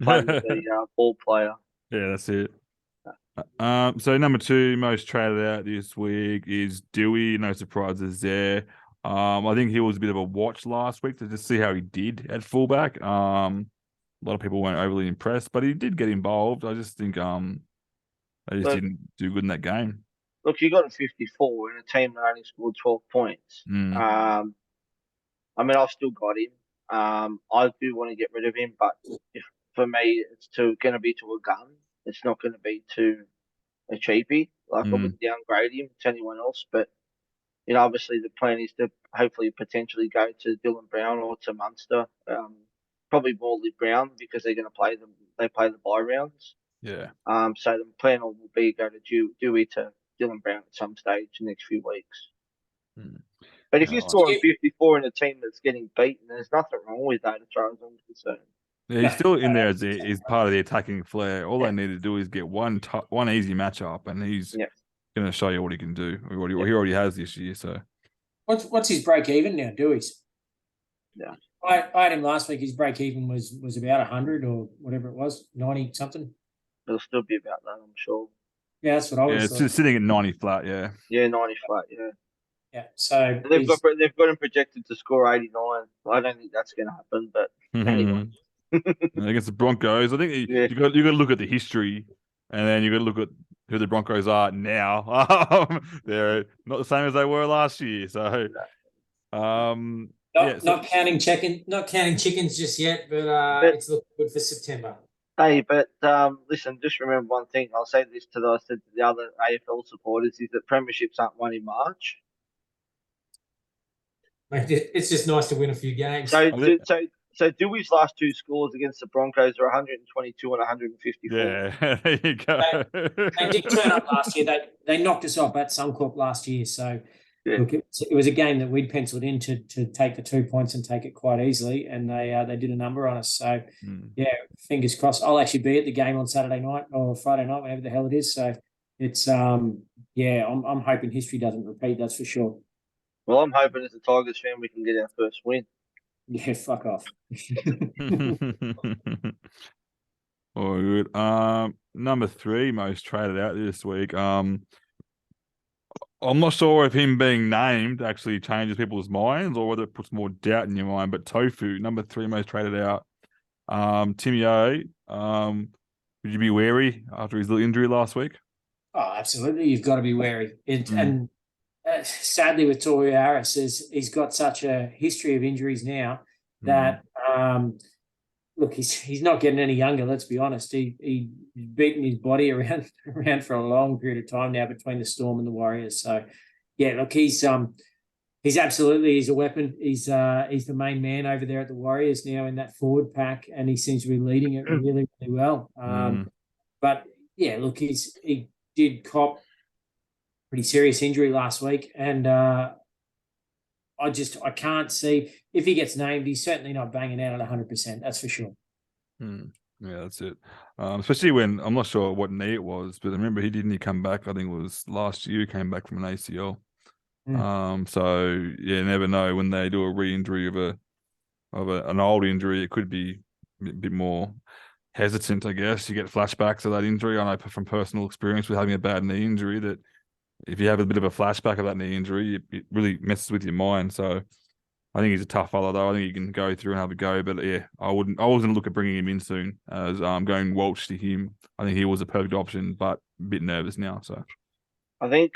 playing the ball player.
Yeah, that's it. So number 2 most traded out this week is Dewey. No surprises there. I think he was a bit of a watch last week to just see how he did at fullback. A lot of people weren't overly impressed, but he did get involved. I just think they just didn't do good in that game.
Look, you got a 54 in a team that only scored 12 points. I mean, I've still got him. I do want to get rid of him, but for me, it's going to be to a gun. It's not going to be to a cheapie. Like I would downgrade him to anyone else, but obviously the plan is to hopefully potentially go to Dylan Brown or to Munster. Probably more Brown because they're going to play them. They play the bye rounds.
Yeah.
So the plan will be go to Dewey to Dylan Brown at some stage in the next few weeks. But if you're scoring 54 in a team that's getting beaten, there's nothing wrong with that as far as I'm concerned.
Yeah, he's still in there as part of the attacking flair. All they need to do is get one easy matchup, and he's going to show you what he can do. He already has this year. So,
what's his break even now? Dewey's.
Yeah.
I had him last week. His break even was about 100 or whatever it was, 90 something.
It'll still be about that, I'm sure.
Yeah, that's what I was.
Yeah, it's just sitting at 90 flat. Yeah.
Yeah, 90 flat. Yeah.
Yeah. So
they've got him projected to score 89. I don't think that's going to happen, but anyway.
Against the Broncos, I think you got to look at the history, and then you got to look at who the Broncos are now. They're not the same as they were last year. So,
not counting chickens just yet, but it's looking good for September.
Hey, but listen, just remember one thing. I'll say this to I said to the other AFL supporters is that premierships aren't won in March.
Mate, it's just nice to win a few games.
So,
I think,
so Dewey's last two scores against the Broncos are 122 and 154.
yeah, there you go.
They did turn up last year. They knocked us off at Suncorp last year. So
Yeah.
look, it was a game that we'd penciled in to take the 2 points and take it quite easily, and they did a number on us. So yeah, fingers crossed. I'll actually be at the game on Saturday night or Friday night, whenever the hell it is. So it's yeah, I'm hoping history doesn't repeat. That's for sure.
Well, I'm hoping as a Tigers fan we can get our first win.
Yeah, fuck off.
All good. Number 3 most traded out this week. I'm not sure if him being named actually changes people's minds or whether it puts more doubt in your mind. But Tofu, number 3 most traded out. Timmy O. Would you be wary after his little injury last week?
Oh, absolutely. You've got to be wary. And sadly, with Tohu Harris, he's got such a history of injuries now that look, he's not getting any younger. Let's be honest. He's beaten his body around for a long period of time now between the Storm and the Warriors. So yeah, look, he's absolutely he's a weapon. He's the main man over there at the Warriors now in that forward pack, and he seems to be leading it really, really well. But yeah, look, he did cop pretty serious injury last week, and I can't see if he gets named. He's certainly not banging out at 100%. That's for sure.
Yeah, that's it. Especially when I'm not sure what knee it was, but I remember he didn't come back. I think it was last year. He came back from an ACL. So yeah, you never know when they do a re-injury of an old injury. It could be a bit more hesitant, I guess. You get flashbacks of that injury. I know from personal experience with having a bad knee injury that if you have a bit of a flashback of that knee injury, it really messes with your mind. So I think he's a tough fellow, though. I think he can go through and have a go. But yeah, I wasn't look at bringing him in soon as going Walsh to him. I think he was a perfect option, but a bit nervous now. So
I think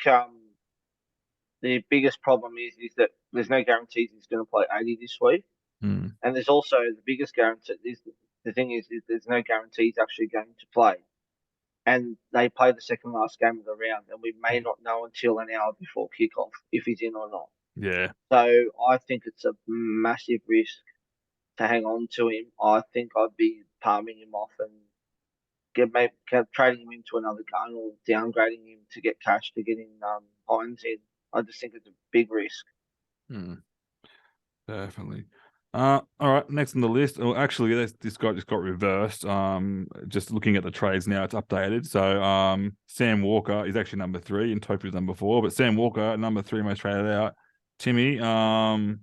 the biggest problem is that there's no guarantees he's going to play 80 this week, and there's also the biggest guarantee. The thing is there's no guarantee he's actually going to play, and they play the second last game of the round, and we may not know until an hour before kickoff if he's in or not.
yeah.
So I think it's a massive risk to hang on to him. I think I'd be palming him off and trading him into another gun or downgrading him to get cash to get in Hines in. I just think it's a big risk.
Definitely. All right, next on the list. Oh, actually, this guy just got reversed. Just looking at the trades now, it's updated. So, Sam Walker is actually number 3 and Tofu is number 4, but Sam Walker, number 3 most traded out. Timmy, I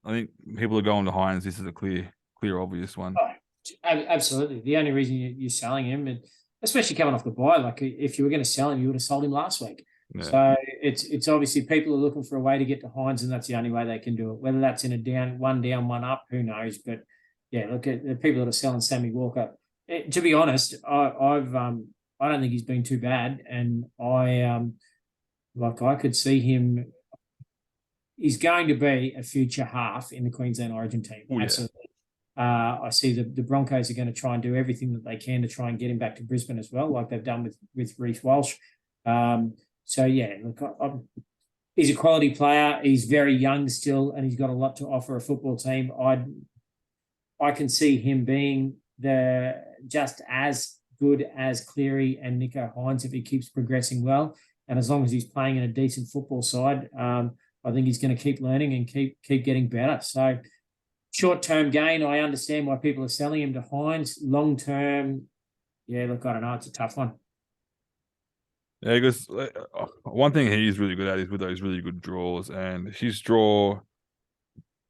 think people are going to Hines. This is a clear, obvious one.
Oh, absolutely. The only reason you're selling him, and especially coming off the bye, like if you were going to sell him, you would have sold him last week. Yeah. So it's obviously people are looking for a way to get to Hines, and that's the only way they can do it. Whether that's in a one down, one up, who knows? But yeah, look at the people that are selling Sammy Walker. To be honest, I don't think he's been too bad, and I could see him. He's going to be a future half in the Queensland Origin team.
Oh, yeah.
Absolutely. I see the Broncos are going to try and do everything that they can to try and get him back to Brisbane as well, like they've done with Reece Walsh. So yeah, look, he's a quality player. He's very young still, and he's got a lot to offer a football team. I can see him being just as good as Cleary and Nicho Hines if he keeps progressing well, and as long as he's playing in a decent football side, I think he's going to keep learning and keep getting better. So short-term gain, I understand why people are selling him to Hines. Long-term, yeah, look, I don't know. It's a tough one.
Yeah, because one thing he's really good at is with those really good draws, and his draw,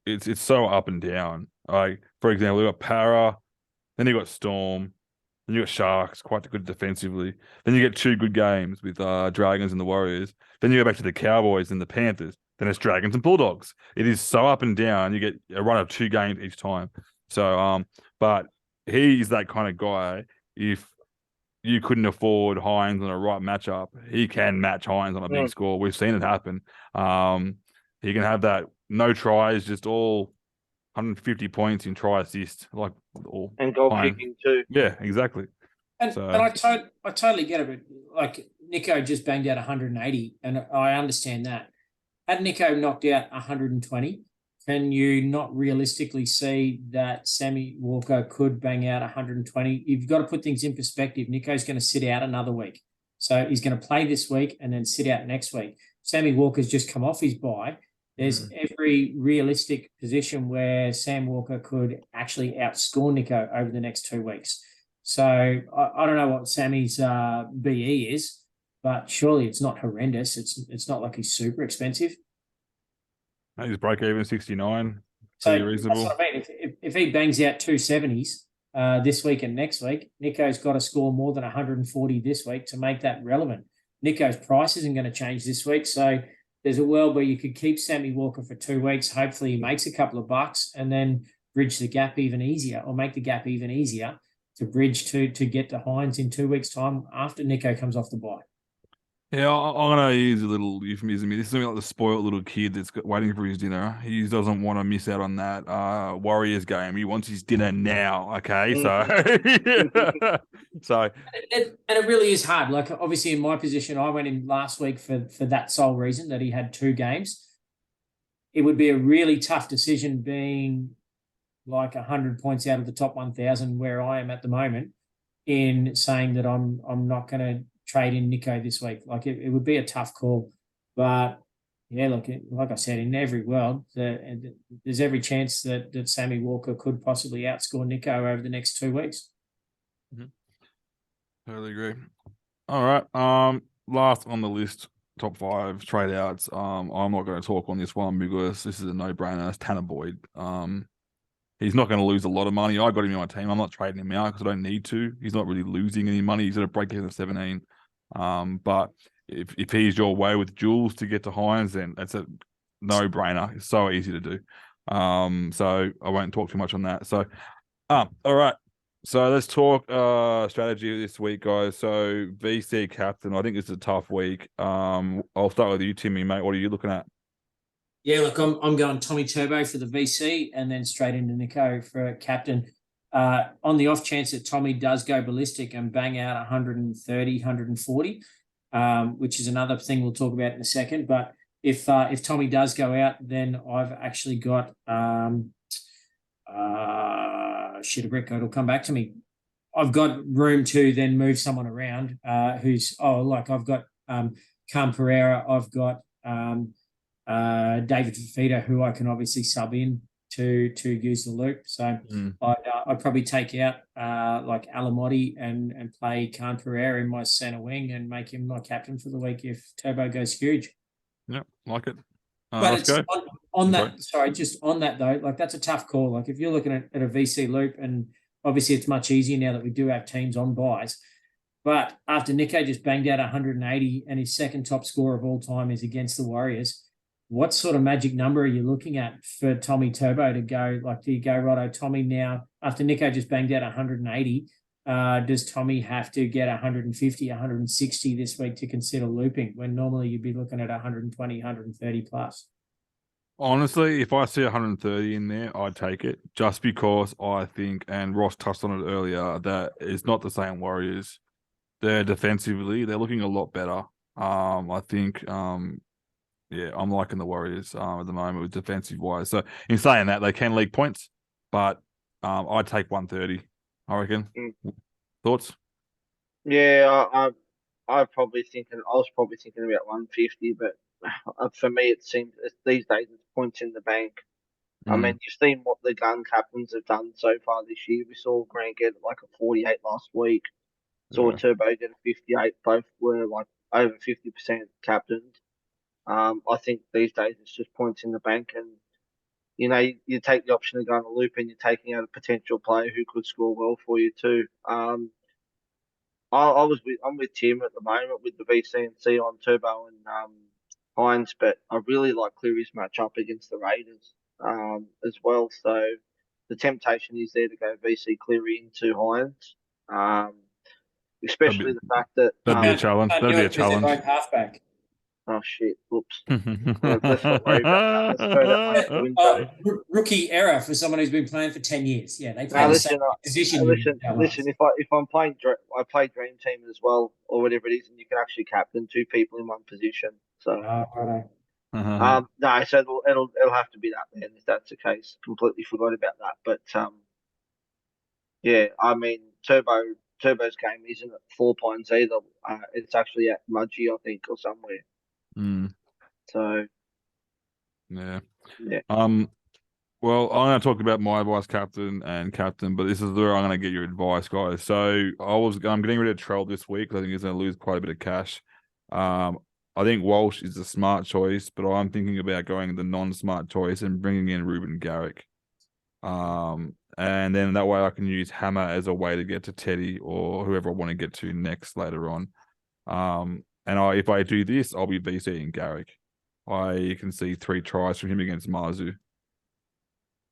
it's so up and down. Like, for example, you got Para, then you got Storm, then you got Sharks, quite good defensively. Then you get 2 good games with Dragons and the Warriors. Then you go back to the Cowboys and the Panthers. Then it's Dragons and Bulldogs. It is so up and down. You get a run of 2 games each time. So, but he's that kind of guy. If you couldn't afford Hines on a right matchup, he can match Hines on a big score. We've seen it happen. He can have that no tries, just all 150 points in try assist. Like or
And goal
playing.
kicking too.
Yeah, exactly.
And,
So-
and I totally get it. But like Nico just banged out 180, and I understand that. Had Nico knocked out 120, can you not realistically see that Sammy Walker could bang out 120? You've got to put things in perspective. Nico's going to sit out another week. So he's going to play this week and then sit out next week. Sammy Walker's just come off his bye. There's every realistic position where Sam Walker could actually outscore Nico over the next 2 weeks. So I don't know what Sammy's BE is, but surely it's not horrendous. It's not like he's super expensive.
His break even 69.
So
Pretty reasonable.
that's what I mean. If he bangs out 270s this week and next week, Nico's got to score more than 140 this week to make that relevant. Nico's price isn't going to change this week, so there's a world where you could keep Sammy Walker for 2 weeks. Hopefully, he makes a couple of bucks and then bridge the gap even easier, or make the gap even easier to bridge to get to Hines in 2 weeks' time after Nico comes off the bye.
Yeah, I'm going to use a little euphemism. This is going to be like the spoiled little kid that's waiting for his dinner. He doesn't want to miss out on that Warriors game. He wants his dinner now, okay? So,
And it really is hard. Like, obviously, in my position, I went in last week for that sole reason that he had 2 games. It would be a really tough decision being like 100 points out of the top 1,000 where I am at the moment in saying that I'm not going to trade in Nico this week. Like it would be a tough call, but yeah, look, like I said, in every world, there's every chance that Sammy Walker could possibly outscore Nico over the next 2 weeks.
Totally agree. All right. Last on the list, top 5 trade outs. I'm not going to talk on this one because this is a no-brainer. It's Tanner Boyd. He's not going to lose a lot of money. I got him in my team. I'm not trading him out because I don't need to. He's not really losing any money. He's at a break even of 17. But if he's your way with Jules to get to Hines, then that's a no-brainer. It's so easy to do. So I won't talk too much on that. So, all right. So let's talk strategy this week, guys. So VC captain, I think it's a tough week. I'll start with you, Timmy, mate. What are you looking at?
Yeah, look, I'm going Tommy Turbo for the VC and then straight into Nico for captain. On the off chance that Tommy does go ballistic and bang out 130, 140, which is another thing we'll talk about in a second. But if Tommy does go out, then I've actually got shit, a brick code will come back to me. I've got room to then move someone around I've got Cam Pereira, I've got David Fafita, who I can obviously sub in to use the loop. So I'd probably take out like Alamotti and play Khan Pereira in my center wing and make him my captain for the week if Turbo goes huge.
Yeah, like it.
But
let's go.
on that though, like that's a tough call. Like if you're looking at a VC loop, and obviously it's much easier now that we do have teams on buys. But after Nico just banged out 180 and his second top score of all time is against the Warriors, what sort of magic number are you looking at for Tommy Turbo to go? Like, do you go, righto, Tommy now, after Nico just banged out 180, does Tommy have to get 150, 160 this week to consider looping when normally you'd be looking at 120, 130 plus?
Honestly, if I see 130 in there, I'd take it just because I think, and Ross touched on it earlier, that it's not the same Warriors. They're defensively, they're looking a lot better. I think, yeah, I'm liking the Warriors at the moment with defensive wise. So in saying that, they can leak points, but I'd take 130, I reckon. Thoughts?
Yeah, I was probably thinking about 150, but for me, it seems these days it's points in the bank. I mean, you've seen what the gun captains have done so far this year. We saw Grant get like a 48 last week. Saw Turbo get a 58. Both were like over 50% captained. I think these days it's just points in the bank, and you know you take the option of going a loop, and you're taking out a potential player who could score well for you too. I'm with Tim at the moment with the VC and C on Turbo and Hines, but I really like Cleary's matchup against the Raiders as well. So the temptation is there to go VC Cleary into Hines, especially the fact that
that'd be a challenge. That'd be a challenge.
Halfback.
Oh shit! Whoops. Let's not worry about that. Let's throw that one out the window.
Rookie error for someone who's been playing for 10 years. Yeah, they play
Now
the same
listen,
position.
listen. If I'm playing, I play Dream Team as well, or whatever it is, and you can actually captain two people in one position. So,
Righto.
no, so it'll have to be that then if that's the case. Completely forgot about that, but yeah, I mean, Turbo's game isn't at 4 points either. It's actually at Mudgee, I think, or somewhere.
Mm,
So
yeah.
yeah,
Well, I'm going to talk about my vice captain and captain, but this is where I'm going to get your advice, guys. So I'm getting rid of Trell this week because I think he's going to lose quite a bit of cash. I think Walsh is a smart choice, but I'm thinking about going the non-smart choice and bringing in Ruben Garrick. And then that way I can use Hammer as a way to get to Teddy or whoever I want to get to next later on. If I do this, I'll be VCing Garrick. I can see 3 tries from him against Marzu.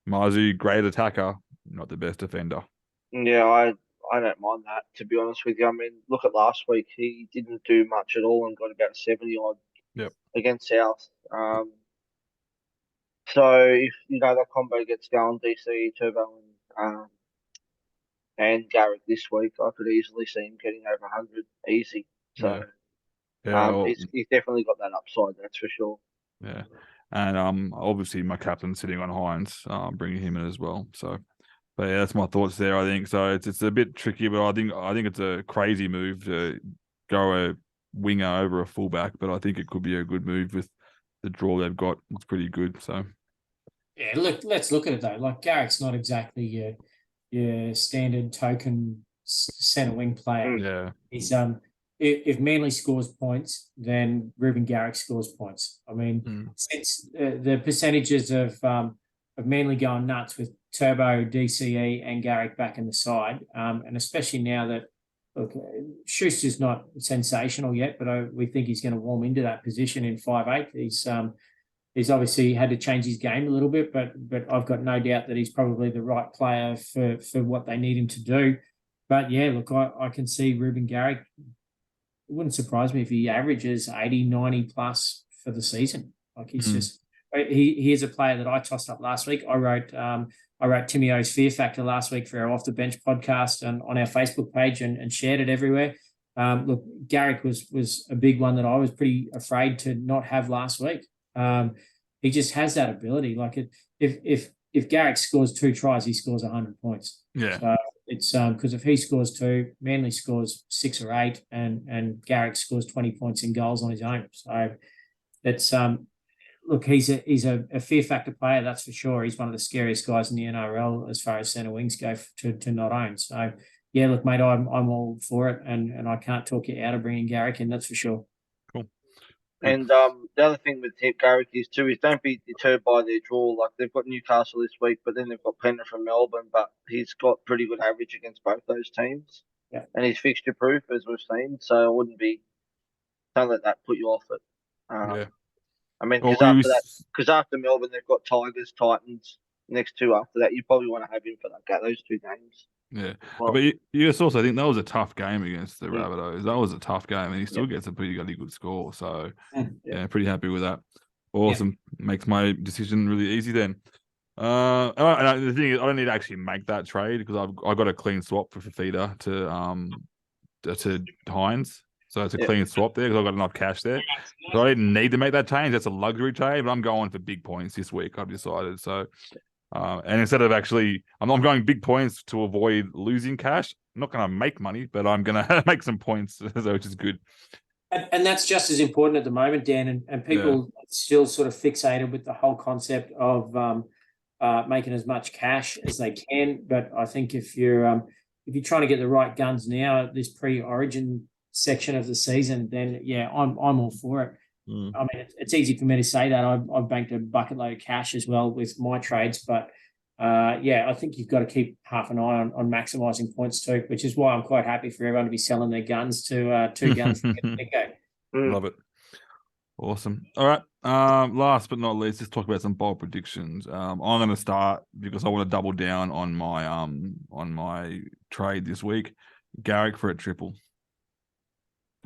Marzu, great attacker, not the best defender.
yeah, I don't mind that, to be honest with you. I mean, look at last week; he didn't do much at all and got about 70 odd.
Yep.
Against South. So if that combo gets going, DC Turbo and Garrick this week, I could easily see him getting over 100 easy. So he's definitely got that upside, that's for sure.
Yeah, and obviously my captain's sitting on Hines, bringing him in as well. So, but yeah, that's my thoughts there. I think so. It's a bit tricky, but I think it's a crazy move to go a winger over a fullback. But I think it could be a good move with the draw they've got. It's pretty good. So.
Yeah, let's look at it though. Like Garrick's not exactly your standard token centre wing player.
Yeah.
He's if Manly scores points, then Ruben Garrick scores points. I mean, since the percentages of Manly going nuts with Turbo, DCE, and Garrick back in the side, and especially now that look, Schuster's not sensational yet, but we think he's going to warm into that position in 5'8". He's obviously had to change his game a little bit, but I've got no doubt that he's probably the right player for what they need him to do. But yeah, look, I can see Ruben Garrick. It wouldn't surprise me if he averages 80, 90 plus for the season. Like he's just he is a player that I tossed up last week. I wrote Timmy O's Fear Factor last week for our Off the Bench podcast and on our Facebook page and shared it everywhere. Look, Garrick was a big one that I was pretty afraid to not have last week. He just has that ability. Like if Garrick scores 2 tries, he scores 100 points.
Yeah.
So it's because if he scores 2, Manly scores 6 or 8, and Garrick scores 20 points in goals on his own. So it's look, he's a fear factor player, that's for sure. He's one of the scariest guys in the NRL as far as centre wings go to not own. So yeah, look, mate, I'm all for it, and I can't talk you out of bringing Garrick in, that's for sure.
Cool.
And the other thing with Garrick is don't be deterred by their draw. Like they've got Newcastle this week, but then they've got Penrith from Melbourne. But he's got pretty good average against both those teams, and he's fixture proof as we've seen. So don't let that put you off it.
Yeah.
I mean, because after Melbourne they've got Tigers, Titans. Next 2 after that, you probably want to have him for those 2 games.
Yeah, well, but you also think that was a tough game against the Rabbitohs. That was a tough game, and he still gets a pretty good score. So, yeah, pretty happy with that. Awesome, makes my decision really easy then. And the thing is, I don't need to actually make that trade because I've got a clean swap for Fafita to Hines, so it's a clean swap there because I've got enough cash there. So I didn't need to make that change. That's a luxury trade, but I'm going for big points this week. I've decided so. And instead of I'm going big points to avoid losing cash. I'm not going to make money, but I'm going to make some points, which is good.
And that's just as important at the moment, Dan. And people still sort of fixated with the whole concept of making as much cash as they can. But I think if you're trying to get the right guns now at this pre-Origin section of the season, then I'm all for it. I mean, it's easy for me to say that. I've banked a bucket load of cash as well with my trades, but I think you've got to keep half an eye on maximising points too, which is why I'm quite happy for everyone to be selling their guns to 2 guns to get go.
Love it. Awesome. All right. Last but not least, let's talk about some bold predictions. I'm going to start because I want to double down on my trade this week. Garrick for a triple.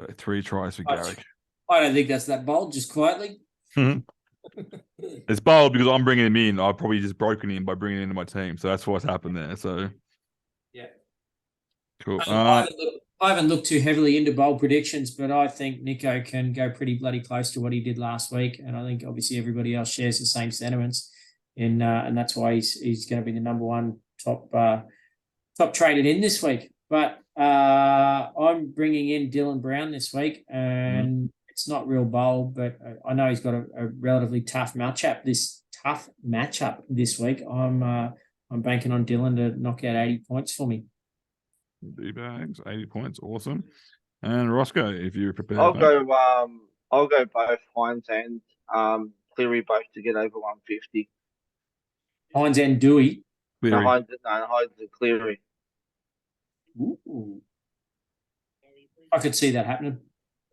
So 3 tries for Garrick.
I don't think that's that bold. Just quietly.
It's bold because I'm bringing him in. I've probably just broken him by bringing him into my team. So that's what's happened there. So
Yeah.
cool.
I haven't looked too heavily into bold predictions, but I think Nico can go pretty bloody close to what he did last week, and I think obviously everybody else shares the same sentiments, and that's why he's going to be the number one top traded in this week. But I'm bringing in Dylan Brown this week, and it's not real bold, but I know he's got a relatively tough matchup this week. I'm banking on Dylan to knock out 80 points for me.
D-bags, 80 points, awesome. And Roscoe, if you're prepared.
I'll go both Hines and Cleary both to get over 150.
Hines and Dewey.
No, Hines and Cleary.
Ooh. I could see that happening.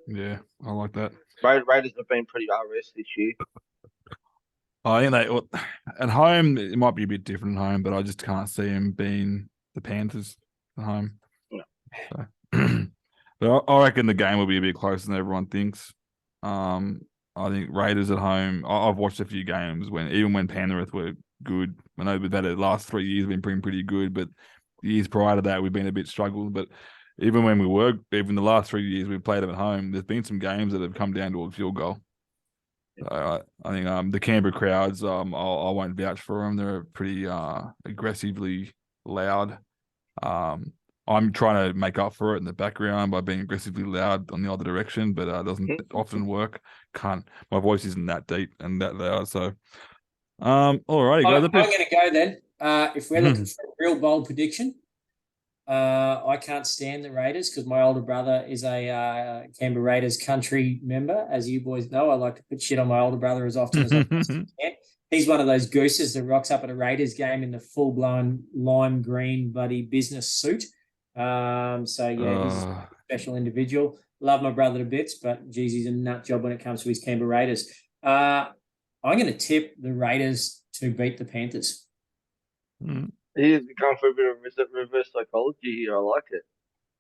Yeah, I like that.
Raiders have been pretty RS this year.
I think at home it might be a bit different at home, but I just can't see him being the Panthers at home.
No.
So, but I reckon the game will be a bit closer than everyone thinks. I think Raiders at home. I've watched a few games even when Penrith were good. I know we've had the last 3 years been pretty good, but the years prior to that we've been a bit struggled. But even the last 3 years we've played them at home, there's been some games that have come down to a field goal. I think the Canberra crowds, I won't vouch for them. They're pretty aggressively loud. I'm trying to make up for it in the background by being aggressively loud on the other direction, but it doesn't often work. My voice isn't that deep and that loud. So, all righty, guys.
I'm going to go then. If we're looking for a real bold prediction, I can't stand the Raiders because my older brother is a Canberra Raiders country member. As you boys know, I like to put shit on my older brother as often as I can. He's one of those gooses that rocks up at a Raiders game in the full-blown lime green bloody business suit. He's a special individual. Love my brother to bits, but geez, he's a nut job when it comes to his Canberra Raiders. I'm going to tip the Raiders to beat the Panthers.
He's going for a bit of reverse psychology here. I like it.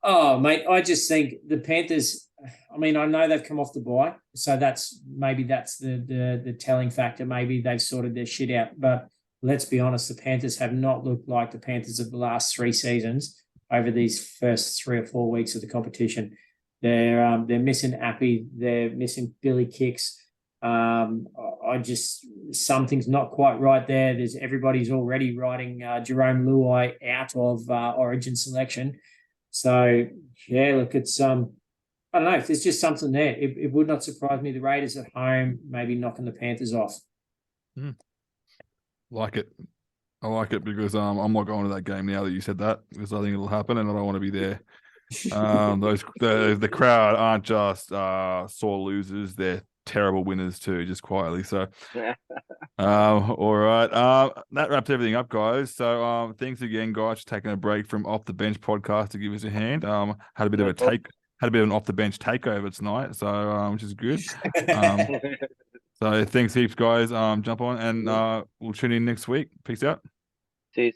Oh, mate, I just think the Panthers, I mean, I know they've come off the bye, so that's the telling factor. Maybe they've sorted their shit out. But let's be honest, the Panthers have not looked like the Panthers of the last 3 seasons over these first 3 or 4 weeks of the competition. They're missing Appy. They're missing Billy Kicks. Something's not quite right there. Everybody's already writing Jerome Luai out of Origin selection. So yeah, look, it's I don't know if there's just something there. It would not surprise me. The Raiders at home maybe knocking the Panthers off.
Like it. I like it because I'm not going to that game now that you said that because I think it'll happen and I don't want to be there. The crowd aren't just sore losers; they're terrible winners too, just quietly. So, all right. That wraps everything up, guys. So, thanks again, guys, for taking a break from Off the Bench podcast to give us a hand. Had a bit of an off the bench takeover tonight, so which is good. So thanks heaps, guys. Jump on and we'll tune in next week. Peace out.
Cheers.